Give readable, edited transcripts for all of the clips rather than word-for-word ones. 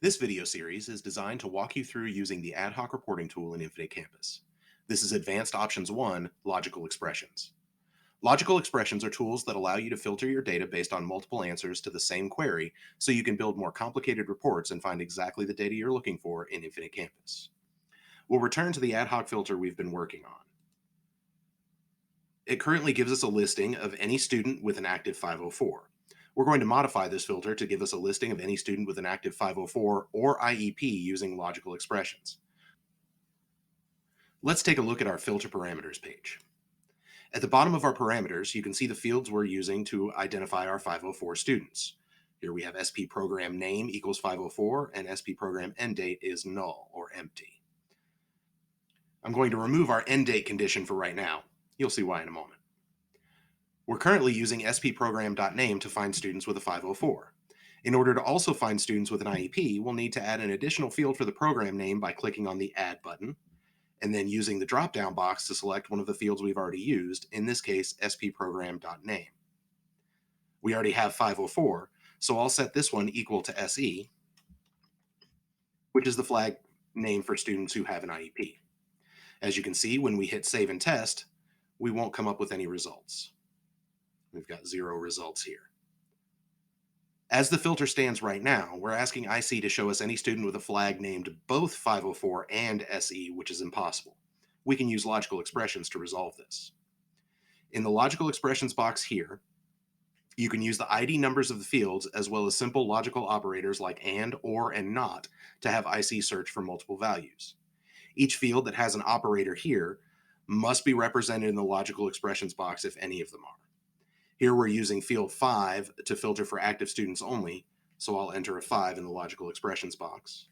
This video series is designed to walk you through using the ad hoc reporting tool in Infinite Campus. This is Advanced Options 1, Logical Expressions. Logical expressions are tools that allow you to filter your data based on multiple answers to the same query so you can build more complicated reports and find exactly the data you're looking for in Infinite Campus. We'll return to the ad hoc filter we've been working on. It currently gives us a listing of any student with an active 504. We're going to modify this filter to give us a listing of any student with an active 504 or IEP using logical expressions. Let's take a look at our filter parameters page. At the bottom of our parameters, you can see the fields we're using to identify our 504 students. Here we have SP program name equals 504 and SP program end date is null or empty. I'm going to remove our end date condition for right now. You'll see why in a moment. We're currently using spprogram.name to find students with a 504. In order to also find students with an IEP, we'll need to add an additional field for the program name by clicking on the Add button, and then using the drop-down box to select one of the fields we've already used, in this case, spprogram.name. We already have 504, so I'll set this one equal to SE, which is the flag name for students who have an IEP. As you can see, when we hit Save and Test, we won't come up with any results. We've got 0 results here. As the filter stands right now, we're asking IC to show us any student with a flag named both 504 and SE, which is impossible. We can use logical expressions to resolve this. In the logical expressions box here, you can use the ID numbers of the fields as well as simple logical operators like and, or, and not to have IC search for multiple values. Each field that has an operator here must be represented in the logical expressions box if any of them are. Here we're using field 5 to filter for active students only, so I'll enter a 5 in the logical expressions box.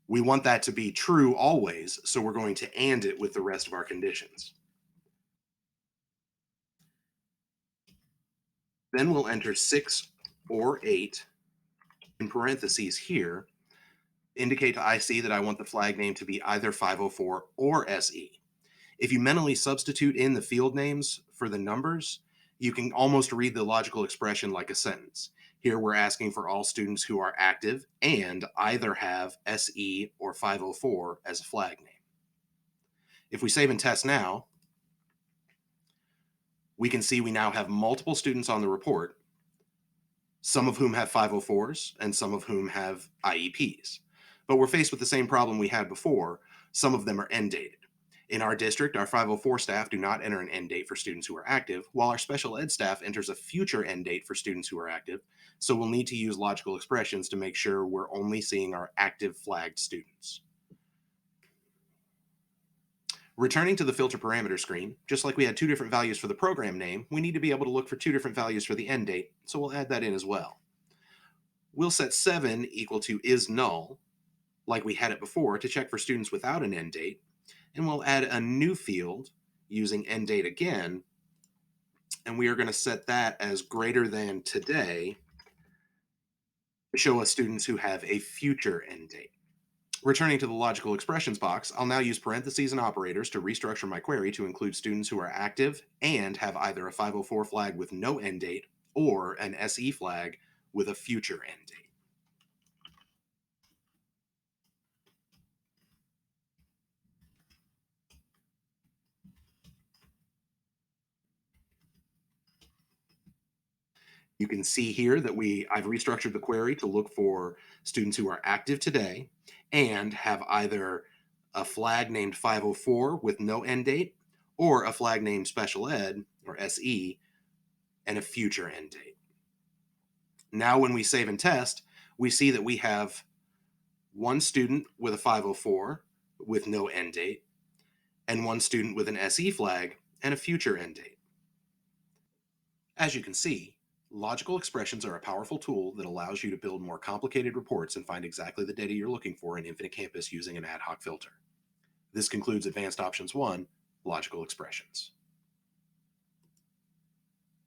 We want that to be true always, so we're going to AND it with the rest of our conditions. Then we'll enter 6 or 8 in parentheses here, indicate to IC that I want the flag name to be either 504 or SE. If you mentally substitute in the field names for the numbers, you can almost read the logical expression like a sentence. Here we're asking for all students who are active and either have SE or 504 as a flag name. If we save and test now, we can see we now have multiple students on the report, some of whom have 504s and some of whom have IEPs. But we're faced with the same problem we had before. Some of them are end dated. In our district, our 504 staff do not enter an end date for students who are active, while our special ed staff enters a future end date for students who are active, so we'll need to use logical expressions to make sure we're only seeing our active flagged students. Returning to the filter parameter screen, just like we had 2 different values for the program name, we need to be able to look for 2 different values for the end date, so we'll add that in as well. We'll set 7 equal to is null, like we had it before, to check for students without an end date, and we'll add a new field using end date again, and we are going to set that as greater than today to show us students who have a future end date. Returning to the logical expressions box, I'll now use parentheses and operators to restructure my query to include students who are active and have either a 504 flag with no end date or an SE flag with a future end date. You can see here that I've restructured the query to look for students who are active today and have either a flag named 504 with no end date or a flag named special ed or SE and a future end date. Now when we save and test, we see that we have one student with a 504 with no end date and one student with an SE flag and a future end date. As you can see, logical expressions are a powerful tool that allows you to build more complicated reports and find exactly the data you're looking for in Infinite Campus using an ad hoc filter. This concludes Advanced Options 1, Logical Expressions.